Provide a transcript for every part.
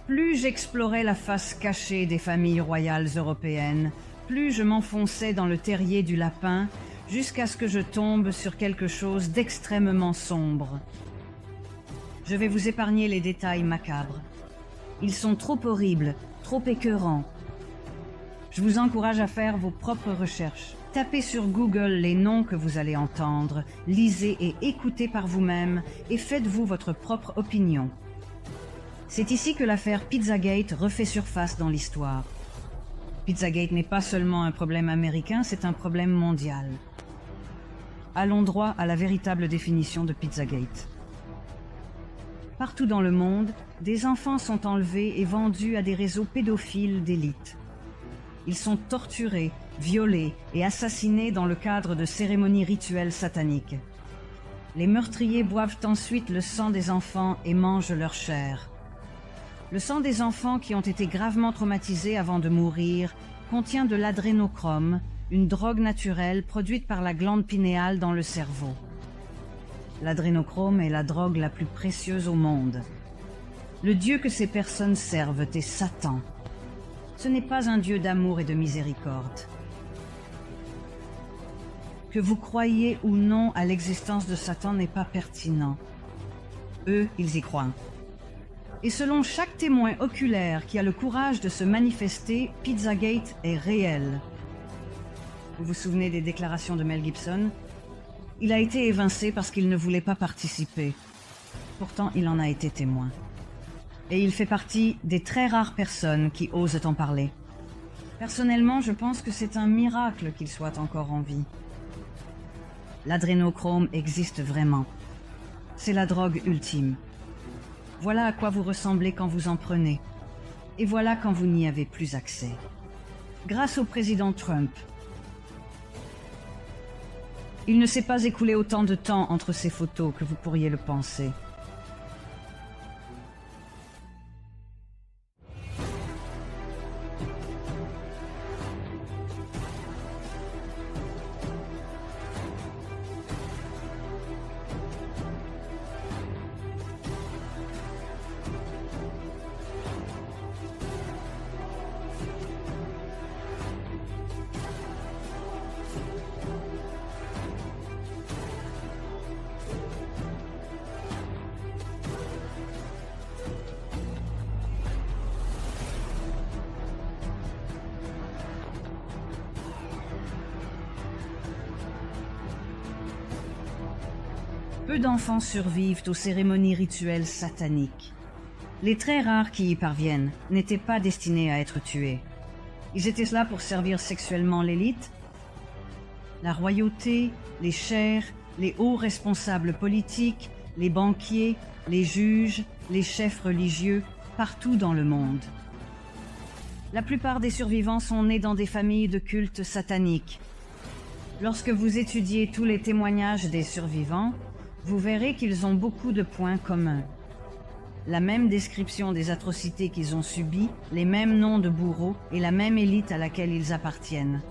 Plus j'explorais la face cachée des familles royales européennes, plus je m'enfonçais dans le terrier du lapin, jusqu'à ce que je tombe sur quelque chose d'extrêmement sombre. Je vais vous épargner les détails macabres. Ils sont trop horribles, trop écœurants. Je vous encourage à faire vos propres recherches. Tapez sur Google les noms que vous allez entendre, lisez et écoutez par vous-même et faites-vous votre propre opinion. C'est ici que l'affaire Pizzagate refait surface dans l'histoire. Pizzagate n'est pas seulement un problème américain, c'est un problème mondial. Allons droit à la véritable définition de Pizzagate. Partout dans le monde, des enfants sont enlevés et vendus à des réseaux pédophiles d'élite. Ils sont torturés, violés et assassinés dans le cadre de cérémonies rituelles sataniques. Les meurtriers boivent ensuite le sang des enfants et mangent leur chair. Le sang des enfants qui ont été gravement traumatisés avant de mourir contient de l'adrénochrome, une drogue naturelle produite par la glande pinéale dans le cerveau. L'adrénochrome est la drogue la plus précieuse au monde. Le Dieu que ces personnes servent est Satan. Ce n'est pas un Dieu d'amour et de miséricorde. Que vous croyiez ou non à l'existence de Satan n'est pas pertinent. Eux, ils y croient. Et selon chaque témoin oculaire qui a le courage de se manifester, Pizzagate est réel. Vous vous souvenez des déclarations de Mel Gibson? Il a été évincé parce qu'il ne voulait pas participer. Pourtant, il en a été témoin. Et il fait partie des très rares personnes qui osent en parler. Personnellement, je pense que c'est un miracle qu'il soit encore en vie. L'adrénochrome existe vraiment. C'est la drogue ultime. Voilà à quoi vous ressemblez quand vous en prenez. Et voilà quand vous n'y avez plus accès. Grâce au président Trump, il ne s'est pas écoulé autant de temps entre ces photos que vous pourriez le penser. Peu d'enfants survivent aux cérémonies rituelles sataniques. Les très rares qui y parviennent n'étaient pas destinés à être tués. Ils étaient là pour servir sexuellement l'élite, la royauté, les chers, les hauts responsables politiques, les banquiers, les juges, les chefs religieux, partout dans le monde. La plupart des survivants sont nés dans des familles de culte satanique. Lorsque vous étudiez tous les témoignages des survivants, vous verrez qu'ils ont beaucoup de points communs. La même description des atrocités qu'ils ont subies, les mêmes noms de bourreaux et la même élite à laquelle ils appartiennent.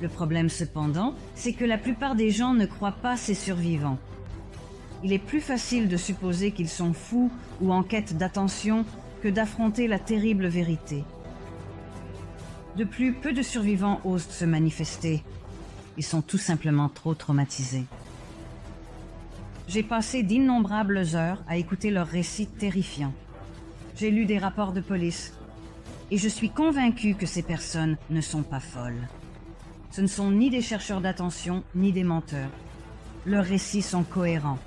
Le problème cependant, c'est que la plupart des gens ne croient pas ces survivants. Il est plus facile de supposer qu'ils sont fous ou en quête d'attention que d'affronter la terrible vérité. De plus, peu de survivants osent se manifester. Ils sont tout simplement trop traumatisés. J'ai passé d'innombrables heures à écouter leurs récits terrifiants. J'ai lu des rapports de police et je suis convaincue que ces personnes ne sont pas folles. Ce ne sont ni des chercheurs d'attention ni des menteurs. Leurs récits sont cohérents.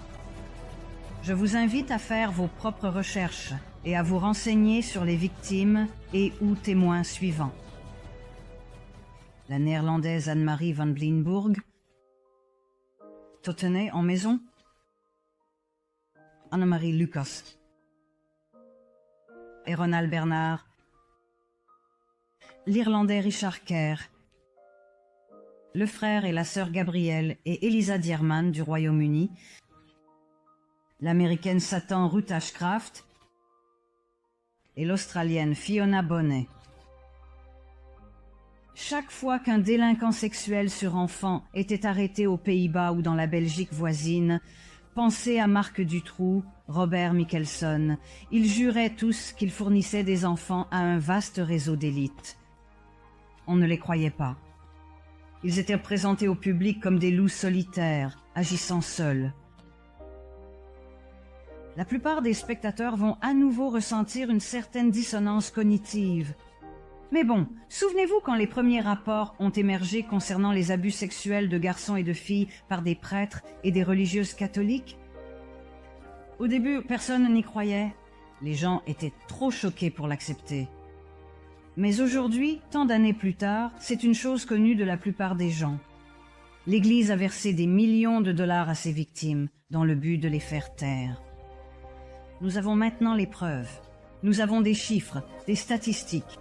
Je vous invite à faire vos propres recherches et à vous renseigner sur les victimes et ou témoins suivants. La néerlandaise Anne-Marie van Bleenburg, Tottenay en maison, Annemarie Lucas et Ronald Bernard, l'Irlandais Richard Kerr, le frère et la sœur Gabrielle et Elisa Dierman du Royaume-Uni, l'Américaine Satan Ruth Ashcraft et l'Australienne Fiona Bonnet. Chaque fois qu'un délinquant sexuel sur enfant était arrêté aux Pays-Bas ou dans la Belgique voisine, Pensez à Marc Dutroux, Robert Michelson. Ils juraient tous qu'ils fournissaient des enfants à un vaste réseau d'élite. On ne les croyait pas. Ils étaient présentés au public comme des loups solitaires, agissant seuls. La plupart des spectateurs vont à nouveau ressentir une certaine dissonance cognitive. Mais bon, souvenez-vous quand les premiers rapports ont émergé concernant les abus sexuels de garçons et de filles par des prêtres et des religieuses catholiques? Au début, personne n'y croyait. Les gens étaient trop choqués pour l'accepter. Mais aujourd'hui, tant d'années plus tard, c'est une chose connue de la plupart des gens. L'Église a versé des millions de dollars à ses victimes dans le but de les faire taire. Nous avons maintenant les preuves. Nous avons des chiffres, des statistiques.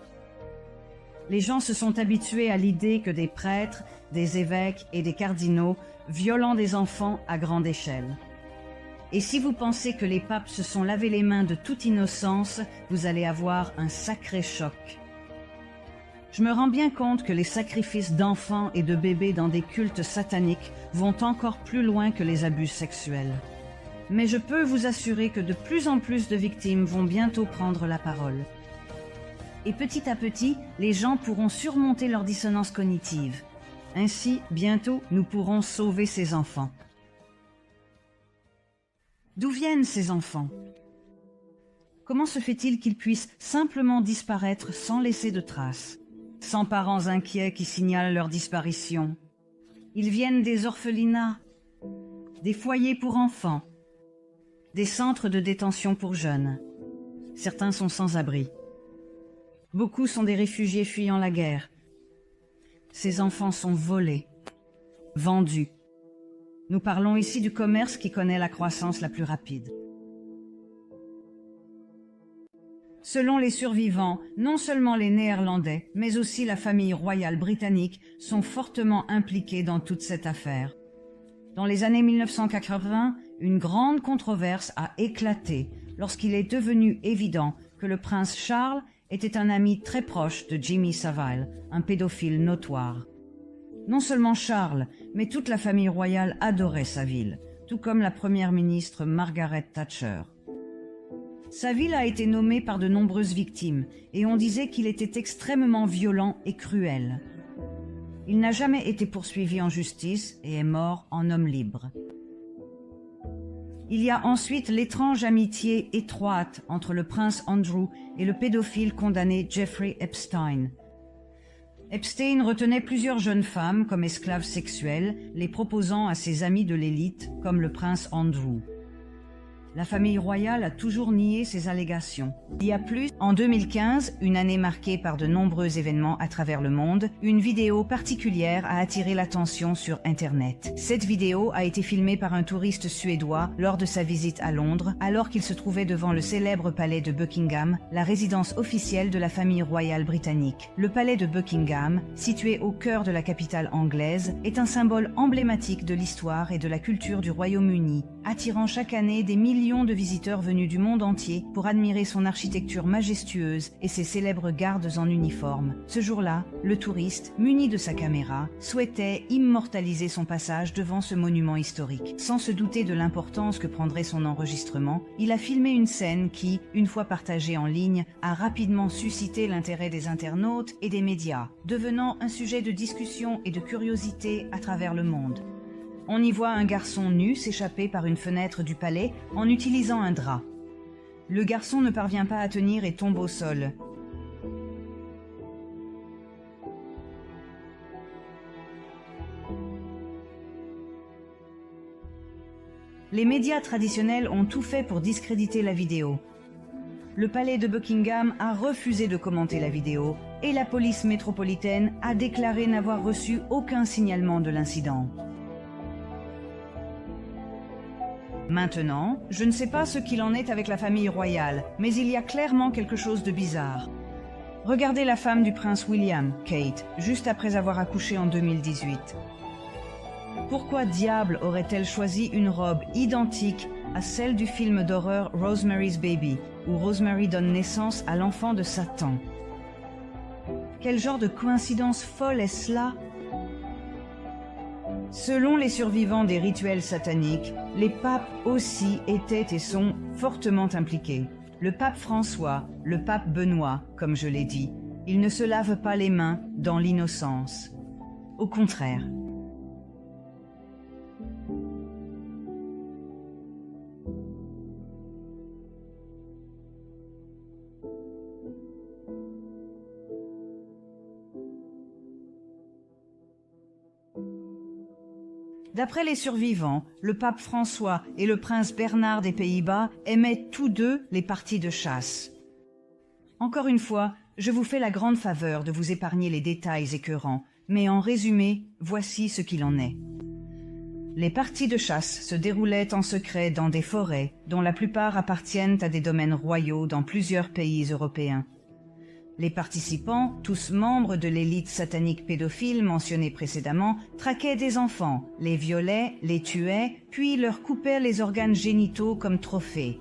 Les gens se sont habitués à l'idée que des prêtres, des évêques et des cardinaux violent des enfants à grande échelle. Et si vous pensez que les papes se sont lavé les mains de toute innocence, vous allez avoir un sacré choc. Je me rends bien compte que les sacrifices d'enfants et de bébés dans des cultes sataniques vont encore plus loin que les abus sexuels. Mais je peux vous assurer que de plus en plus de victimes vont bientôt prendre la parole. Et petit à petit, les gens pourront surmonter leur dissonance cognitive. Ainsi, bientôt, nous pourrons sauver ces enfants. D'où viennent ces enfants? Comment se fait-il qu'ils puissent simplement disparaître sans laisser de traces, sans parents inquiets qui signalent leur disparition? Ils viennent des orphelinats, des foyers pour enfants, des centres de détention pour jeunes. Certains sont sans abri. Beaucoup sont des réfugiés fuyant la guerre. Ces enfants sont volés, vendus. Nous parlons ici du commerce qui connaît la croissance la plus rapide. Selon les survivants, non seulement les Néerlandais, mais aussi la famille royale britannique sont fortement impliqués dans toute cette affaire. Dans les années 1980, une grande controverse a éclaté lorsqu'il est devenu évident que le prince Charles était un ami très proche de Jimmy Savile, un pédophile notoire. Non seulement Charles, mais toute la famille royale adorait Savile, tout comme la première ministre Margaret Thatcher. Savile a été nommé par de nombreuses victimes et on disait qu'il était extrêmement violent et cruel. Il n'a jamais été poursuivi en justice et est mort en homme libre. Il y a ensuite l'étrange amitié étroite entre le prince Andrew et le pédophile condamné Jeffrey Epstein. Epstein retenait plusieurs jeunes femmes comme esclaves sexuelles, les proposant à ses amis de l'élite comme le prince Andrew. La famille royale a toujours nié ces allégations. Il y a plus, en 2015, une année marquée par de nombreux événements à travers le monde, une vidéo particulière a attiré l'attention sur Internet. Cette vidéo a été filmée par un touriste suédois lors de sa visite à Londres, alors qu'il se trouvait devant le célèbre palais de Buckingham, la résidence officielle de la famille royale britannique. Le palais de Buckingham, situé au cœur de la capitale anglaise, est un symbole emblématique de l'histoire et de la culture du Royaume-Uni, attirant chaque année des millions de visiteurs venus du monde entier pour admirer son architecture majestueuse et ses célèbres gardes en uniforme. Ce jour-là, le touriste, muni de sa caméra, souhaitait immortaliser son passage devant ce monument historique. Sans se douter de l'importance que prendrait son enregistrement, il a filmé une scène qui, une fois partagée en ligne, a rapidement suscité l'intérêt des internautes et des médias, devenant un sujet de discussion et de curiosité à travers le monde. On y voit un garçon nu s'échapper par une fenêtre du palais en utilisant un drap. Le garçon ne parvient pas à tenir et tombe au sol. Les médias traditionnels ont tout fait pour discréditer la vidéo. Le palais de Buckingham a refusé de commenter la vidéo et la police métropolitaine a déclaré n'avoir reçu aucun signalement de l'incident. Maintenant, je ne sais pas ce qu'il en est avec la famille royale, mais il y a clairement quelque chose de bizarre. Regardez la femme du prince William, Kate, juste après avoir accouché en 2018. Pourquoi diable aurait-elle choisi une robe identique à celle du film d'horreur Rosemary's Baby, où Rosemary donne naissance à l'enfant de Satan? Quel genre de coïncidence folle est-ce là? Selon les survivants des rituels sataniques, les papes aussi étaient et sont fortement impliqués. Le pape François, le pape Benoît, comme je l'ai dit, ils ne se lavent pas les mains dans l'innocence. Au contraire. D'après les survivants, le pape François et le prince Bernard des Pays-Bas aimaient tous deux les parties de chasse. Encore une fois, je vous fais la grande faveur de vous épargner les détails écœurants, mais en résumé, voici ce qu'il en est. Les parties de chasse se déroulaient en secret dans des forêts, dont la plupart appartiennent à des domaines royaux dans plusieurs pays européens. Les participants, tous membres de l'élite satanique pédophile mentionnée précédemment, traquaient des enfants, les violaient, les tuaient, puis leur coupaient les organes génitaux comme trophée.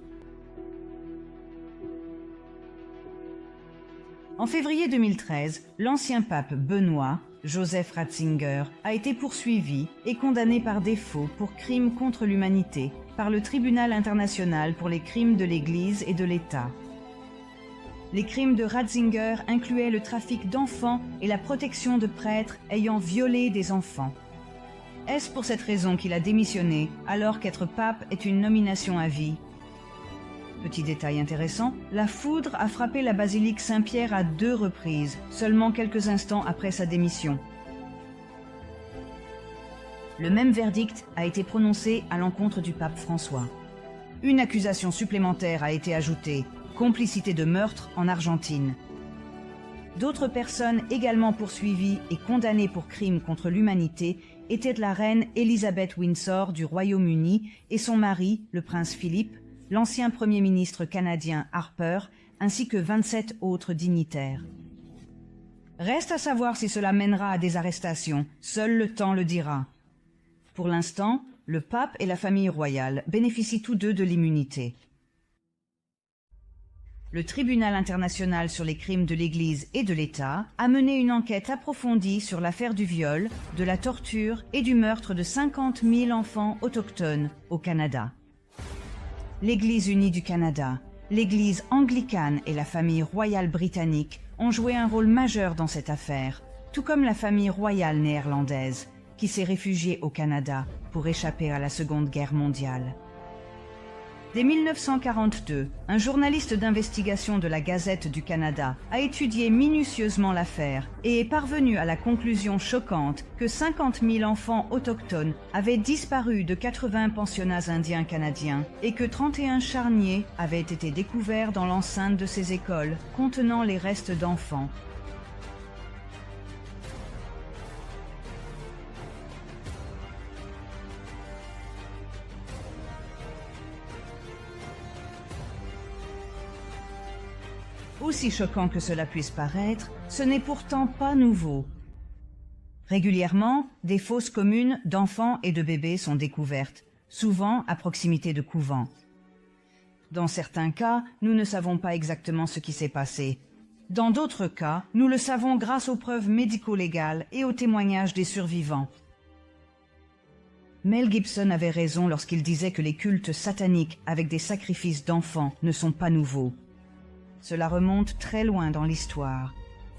En février 2013, l'ancien pape Benoît, Joseph Ratzinger, a été poursuivi et condamné par défaut pour crimes contre l'humanité par le Tribunal international pour les crimes de l'Église et de l'État. Les crimes de Ratzinger incluaient le trafic d'enfants et la protection de prêtres ayant violé des enfants. Est-ce pour cette raison qu'il a démissionné, alors qu'être pape est une nomination à vie? Petit détail intéressant, la foudre a frappé la basilique Saint-Pierre à 2 reprises, seulement quelques instants après sa démission. Le même verdict a été prononcé à l'encontre du pape François. Une accusation supplémentaire a été ajoutée, complicité de meurtre en Argentine. D'autres personnes également poursuivies et condamnées pour crimes contre l'humanité étaient la reine Elizabeth Windsor du Royaume-Uni et son mari, le prince Philippe, l'ancien Premier ministre canadien Harper, ainsi que 27 autres dignitaires. Reste à savoir si cela mènera à des arrestations, seul le temps le dira. Pour l'instant, le pape et la famille royale bénéficient tous deux de l'immunité. Le Tribunal international sur les crimes de l'Église et de l'État a mené une enquête approfondie sur l'affaire du viol, de la torture et du meurtre de 50 000 enfants autochtones au Canada. L'Église unie du Canada, l'Église anglicane et la famille royale britannique ont joué un rôle majeur dans cette affaire, tout comme la famille royale néerlandaise, qui s'est réfugiée au Canada pour échapper à la Seconde Guerre mondiale. Dès 1942, un journaliste d'investigation de la Gazette du Canada a étudié minutieusement l'affaire et est parvenu à la conclusion choquante que 50 000 enfants autochtones avaient disparu de 80 pensionnats indiens canadiens et que 31 charniers avaient été découverts dans l'enceinte de ces écoles contenant les restes d'enfants. Aussi choquant que cela puisse paraître, ce n'est pourtant pas nouveau. Régulièrement, des fosses communes d'enfants et de bébés sont découvertes, souvent à proximité de couvents. Dans certains cas, nous ne savons pas exactement ce qui s'est passé. Dans d'autres cas, nous le savons grâce aux preuves médico-légales et aux témoignages des survivants. Mel Gibson avait raison lorsqu'il disait que les cultes sataniques avec des sacrifices d'enfants ne sont pas nouveaux. Cela remonte très loin dans l'histoire.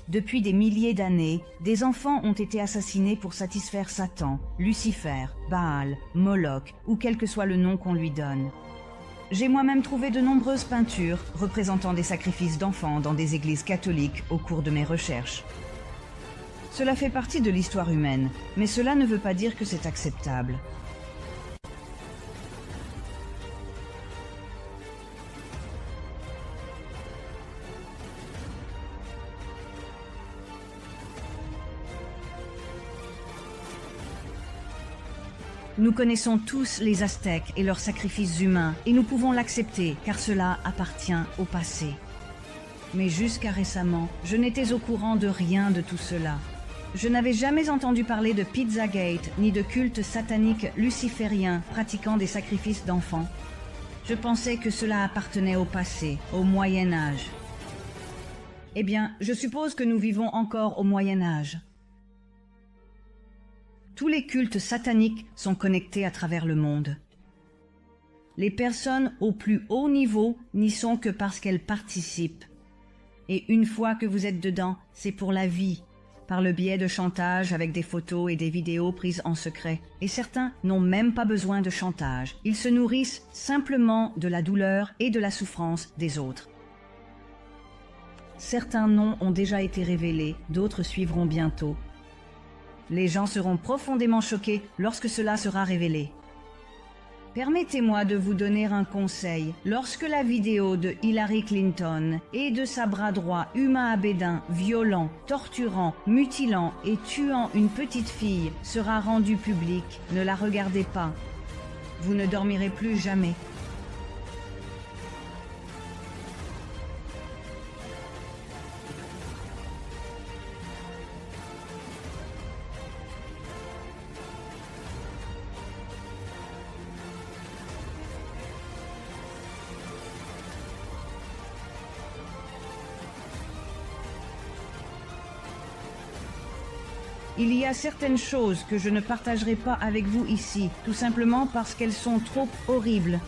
Depuis des milliers d'années, des enfants ont été assassinés pour satisfaire Satan, Lucifer, Baal, Moloch ou quel que soit le nom qu'on lui donne. J'ai moi-même trouvé de nombreuses peintures représentant des sacrifices d'enfants dans des églises catholiques au cours de mes recherches. Cela fait partie de l'histoire humaine, mais cela ne veut pas dire que c'est acceptable. Nous connaissons tous les Aztèques et leurs sacrifices humains et nous pouvons l'accepter car cela appartient au passé. Mais jusqu'à récemment, je n'étais au courant de rien de tout cela. Je n'avais jamais entendu parler de Pizzagate ni de culte satanique luciférien pratiquant des sacrifices d'enfants. Je pensais que cela appartenait au passé, au Moyen Âge. Eh bien, je suppose que nous vivons encore au Moyen Âge. Tous les cultes sataniques sont connectés à travers le monde. Les personnes au plus haut niveau n'y sont que parce qu'elles participent. Et une fois que vous êtes dedans, c'est pour la vie, par le biais de chantage avec des photos et des vidéos prises en secret. Et certains n'ont même pas besoin de chantage. Ils se nourrissent simplement de la douleur et de la souffrance des autres. Certains noms ont déjà été révélés, d'autres suivront bientôt. Les gens seront profondément choqués lorsque cela sera révélé. Permettez-moi de vous donner un conseil. Lorsque la vidéo de Hillary Clinton et de sa bras droit Huma Abedin violant, torturant, mutilant et tuant une petite fille sera rendue publique, ne la regardez pas. Vous ne dormirez plus jamais. Il y a certaines choses que je ne partagerai pas avec vous ici, tout simplement parce qu'elles sont trop horribles.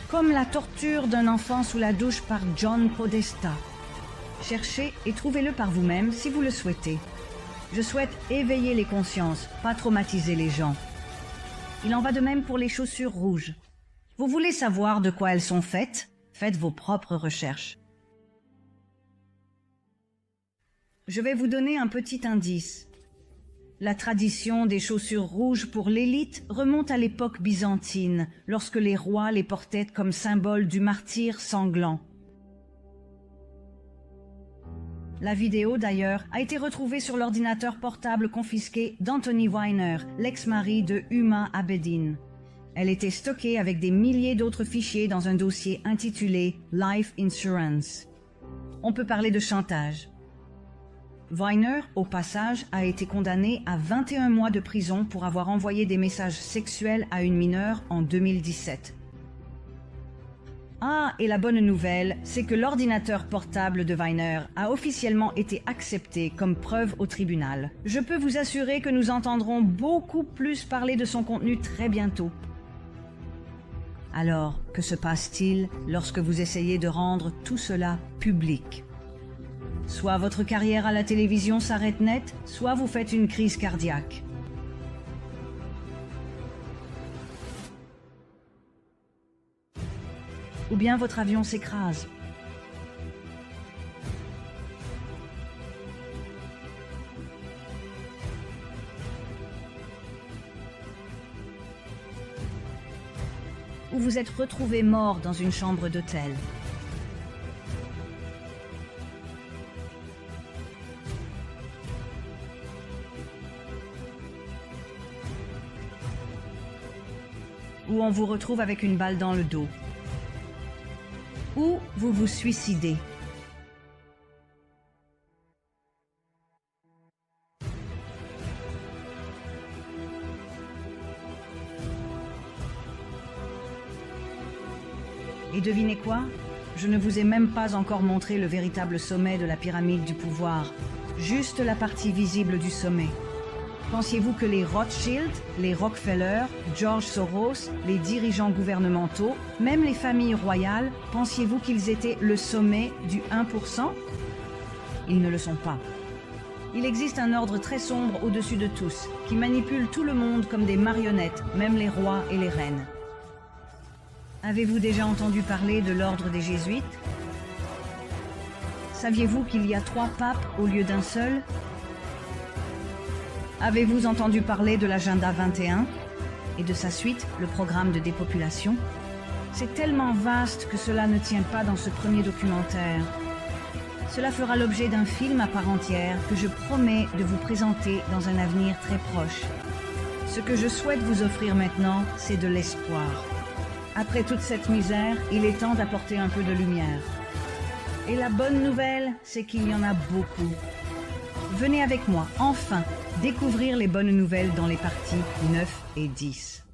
Comme la torture d'un enfant sous la douche par John Podesta. Cherchez et trouvez-le par vous-même si vous le souhaitez. Je souhaite éveiller les consciences, pas traumatiser les gens. Il en va de même pour les chaussures rouges. Vous voulez savoir de quoi elles sont faites? Faites vos propres recherches. Je vais vous donner un petit indice. La tradition des chaussures rouges pour l'élite remonte à l'époque byzantine, lorsque les rois les portaient comme symbole du martyr sanglant. La vidéo, d'ailleurs, a été retrouvée sur l'ordinateur portable confisqué d'Anthony Weiner, l'ex-mari de Huma Abedin. Elle était stockée avec des milliers d'autres fichiers dans un dossier intitulé « Life Insurance ». On peut parler de chantage. Weiner, au passage, a été condamné à 21 mois de prison pour avoir envoyé des messages sexuels à une mineure en 2017. Ah, et la bonne nouvelle, c'est que l'ordinateur portable de Weiner a officiellement été accepté comme preuve au tribunal. Je peux vous assurer que nous entendrons beaucoup plus parler de son contenu très bientôt. Alors, que se passe-t-il lorsque vous essayez de rendre tout cela public ? Soit votre carrière à la télévision s'arrête net, soit vous faites une crise cardiaque. Ou bien votre avion s'écrase. Ou vous êtes retrouvé mort dans une chambre d'hôtel. Ou on vous retrouve avec une balle dans le dos. Ou vous vous suicidez. Et devinez quoi? Je ne vous ai même pas encore montré le véritable sommet de la pyramide du pouvoir, juste la partie visible du sommet. Pensiez-vous que les Rothschild, les Rockefeller, George Soros, les dirigeants gouvernementaux, même les familles royales, pensiez-vous qu'ils étaient le sommet du 1%? Ils ne le sont pas. Il existe un ordre très sombre au-dessus de tous, qui manipule tout le monde comme des marionnettes, même les rois et les reines. Avez-vous déjà entendu parler de l'ordre des Jésuites? Saviez-vous qu'il y a 3 papes au lieu d'un seul? Avez-vous entendu parler de l'agenda 21 et de sa suite, le programme de dépopulation? C'est tellement vaste que cela ne tient pas dans ce premier documentaire. Cela fera l'objet d'un film à part entière que je promets de vous présenter dans un avenir très proche. Ce que je souhaite vous offrir maintenant, c'est de l'espoir. Après toute cette misère, il est temps d'apporter un peu de lumière. Et la bonne nouvelle, c'est qu'il y en a beaucoup. Venez avec moi, enfin, découvrir les bonnes nouvelles dans les parties 9 et 10.